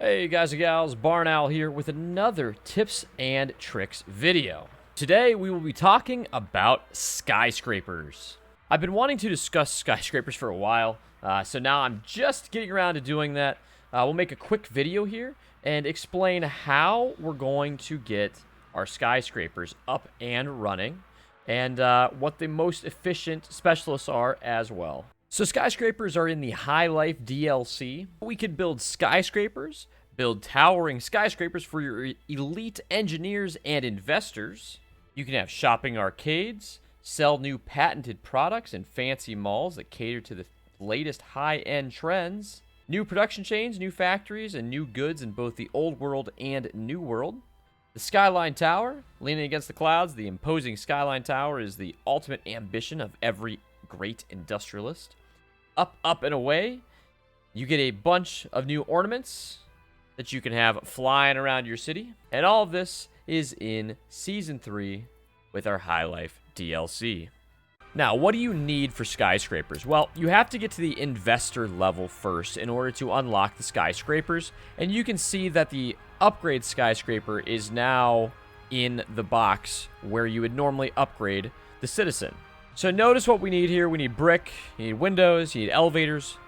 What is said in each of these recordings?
Hey guys and gals, Barn Owl here with another tips and tricks video. Today we will be talking about skyscrapers. I've been wanting to discuss skyscrapers for a while, so now I'm just getting around to doing that. We'll make a quick video here and explain how we're going to get our skyscrapers up and running and what the most efficient specialists are as well. So skyscrapers are in the High Life DLC. We could build skyscrapers, build towering skyscrapers for your elite engineers and investors. You can have shopping arcades, sell new patented products in fancy malls that cater to the latest high-end trends, new production chains, new factories, and new goods in both the old world and new world. The Skyline Tower, leaning against the clouds, the imposing Skyline Tower is the ultimate ambition of every great industrialist. Up, up, and away, you get a bunch of new ornaments that you can have flying around your city. And all of this is in Season 3 with our High Life DLC. Now, what do you need for skyscrapers? Well, you have to get to the investor level first in order to unlock the skyscrapers. And you can see that the upgrade skyscraper is now in the box where you would normally upgrade the citizen. So notice what we need here. We need brick, you need windows, you need elevators,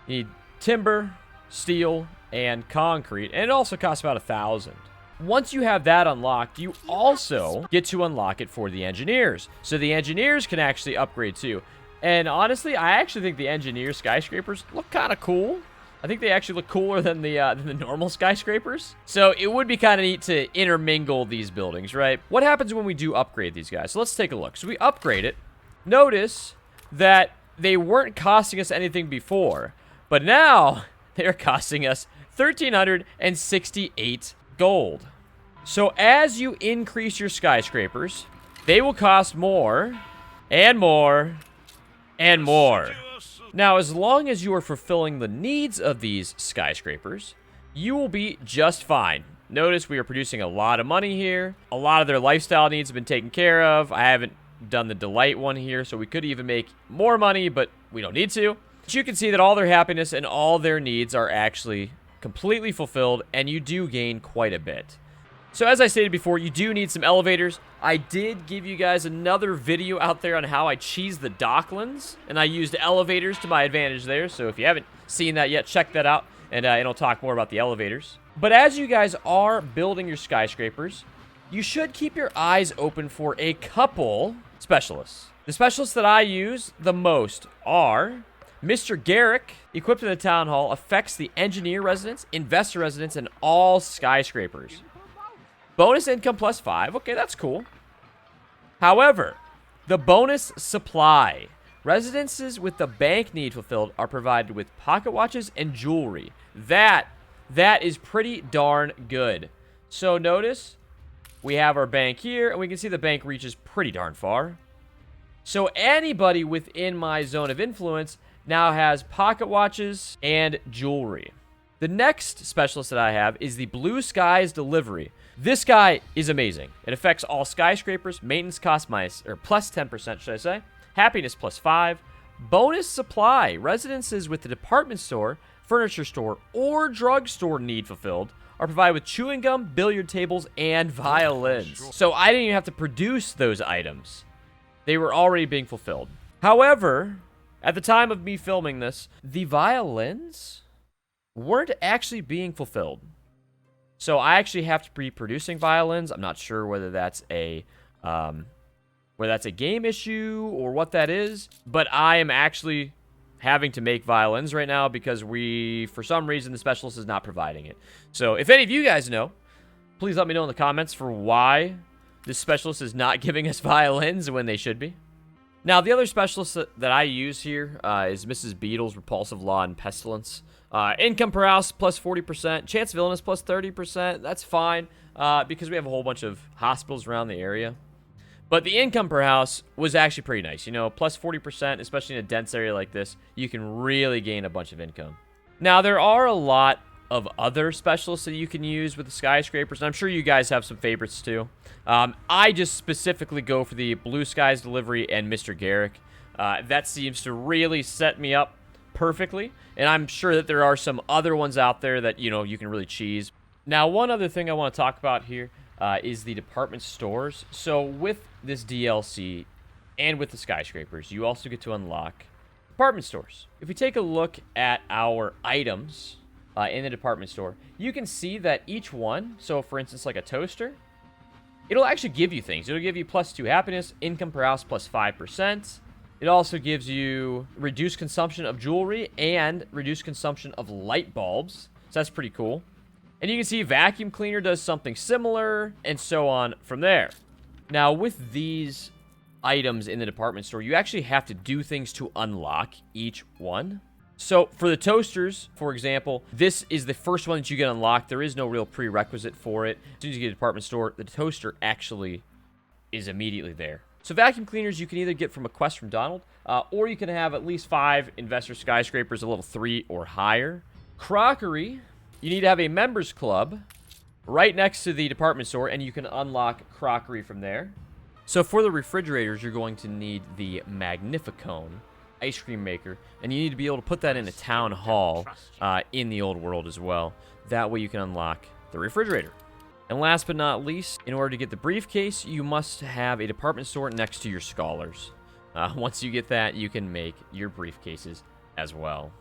you need timber, steel, and concrete. And it also costs about 1,000. Once you have that unlocked, you also get to unlock it for the engineers. So the engineers can actually upgrade too. And honestly, I actually think the engineer skyscrapers look kind of cool. I think they actually look cooler than the normal skyscrapers. So it would be kind of neat to intermingle these buildings, right? What happens when we do upgrade these guys? So let's take a look. So we upgrade it. Notice that they weren't costing us anything before, but now they're costing us 1,368 gold. So as you increase your skyscrapers, they will cost more and more and more. Now, as long as you are fulfilling the needs of these skyscrapers, you will be just fine. Notice we are producing a lot of money here. A lot of their lifestyle needs have been taken care of. I haven't done the delight one here, so we could even make more money, but we don't need to. But you can see that all their happiness and all their needs are actually completely fulfilled, and you do gain quite a bit. So as I stated before, you do need some elevators. I did give you guys another video out there on how I cheesed the Docklands, and I used elevators to my advantage there. So if you haven't seen that yet, check that out, and I'll talk more about the elevators. But as you guys are building your skyscrapers, you should keep your eyes open for a couple specialists. The specialists that I use the most are Mr. Garrick, equipped in the town hall, affects the engineer residence, investor residence, and all skyscrapers. Bonus income plus 5. Okay, that's cool. However, the bonus supply. Residences with the bank need fulfilled are provided with pocket watches and jewelry. That is pretty darn good. So notice we have our bank here, and we can see the bank reaches pretty darn far. So anybody within my zone of influence now has pocket watches and jewelry. The next specialist that I have is the Blue Skies Delivery. This guy is amazing. It affects all skyscrapers. Maintenance cost plus 10%, should I say. Happiness plus 5. Bonus supply. Residences with the department store, furniture store, or drugstore need fulfilled are provided with chewing gum, billiard tables, and violins. So I didn't even have to produce those items. They were already being fulfilled. However, at the time of me filming this, the violins weren't actually being fulfilled. So I actually have to be producing violins. I'm not sure whether that's a game issue or what that is, but I am actually having to make violins right now because for some reason, the specialist is not providing it. So if any of you guys know, please let me know in the comments for why this specialist is not giving us violins when they should be. Now, the other specialist that I use here is Mrs. Beetle's Repulsive Law and Pestilence. Income per house plus 40%. Chance of illness plus 30%. That's fine because we have a whole bunch of hospitals around the area. But the income per house was actually pretty nice. You know, plus 40%, especially in a dense area like this, you can really gain a bunch of income. Now, there are a lot of other specialists that you can use with the skyscrapers, and I'm sure you guys have some favorites too. I just specifically go for the Blue Skies Delivery and Mr. Garrick. That seems to really set me up perfectly. And I'm sure that there are some other ones out there that, you know, you can really cheese. Now, one other thing I want to talk about here is the department stores. So with this DLC and with the skyscrapers, you also get to unlock department stores. If we take a look at our items in the department store, you can see that each one, so for instance, like a toaster, it'll actually give you things. It'll give you +2 happiness, income per house +5%. It also gives you reduced consumption of jewelry and reduced consumption of light bulbs. So that's pretty cool. And you can see vacuum cleaner does something similar, and so on from there. Now, with these items in the department store, you actually have to do things to unlock each one. So for the toasters, for example, this is the first one that you get unlocked. There is no real prerequisite for it. As soon as you get to the department store, the toaster actually is immediately there. So vacuum cleaners you can either get from a quest from Donald, or you can have at least 5 investor skyscrapers, a level 3 or higher. Crockery, you need to have a members club right next to the department store, and you can unlock crockery from there. So for the refrigerators, you're going to need the Magnificone ice cream maker, and you need to be able to put that in a town hall in the old world as well. That way you can unlock the refrigerator. And last but not least, in order to get the briefcase, you must have a department store next to your scholars. Once you get that, you can make your briefcases as well.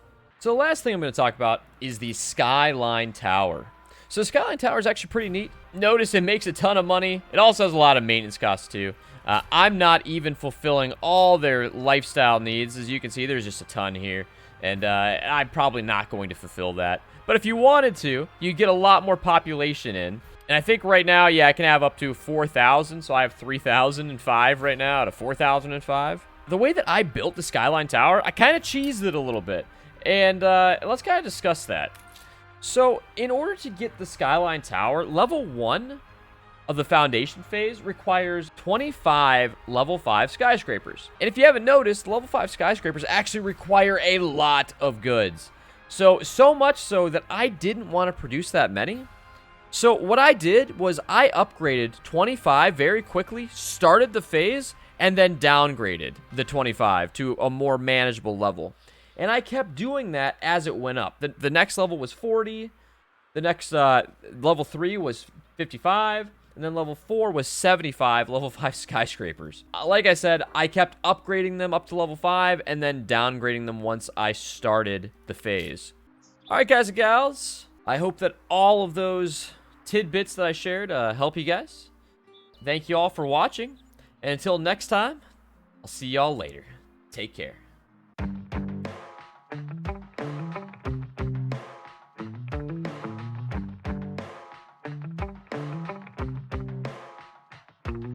So the last thing I'm going to talk about is the Skyline Tower. So the Skyline Tower is actually pretty neat. Notice it makes a ton of money. It also has a lot of maintenance costs too. I'm not even fulfilling all their lifestyle needs. As you can see, there's just a ton here. And I'm probably not going to fulfill that. But if you wanted to, you get a lot more population in. And I think right now, yeah, I can have up to 4,000. So I have 3,005 right now out of 4,005. The way that I built the Skyline Tower, I kind of cheesed it a little bit. And let's kind of discuss that. So in order to get the Skyline Tower, level 1 of the foundation phase requires 25 level 5 skyscrapers. And if you haven't noticed, level 5 skyscrapers actually require a lot of goods. So much so that I didn't want to produce that many. So what I did was I upgraded 25 very quickly, started the phase, and then downgraded the 25 to a more manageable level. And I kept doing that as it went up. The next level was 40. The next level 3 was 55. And then level 4 was 75 level 5 skyscrapers. Like I said, I kept upgrading them up to level 5 and then downgrading them once I started the phase. Alright guys and gals, I hope that all of those tidbits that I shared help you guys. Thank you all for watching. And until next time, I'll see y'all later. Take care.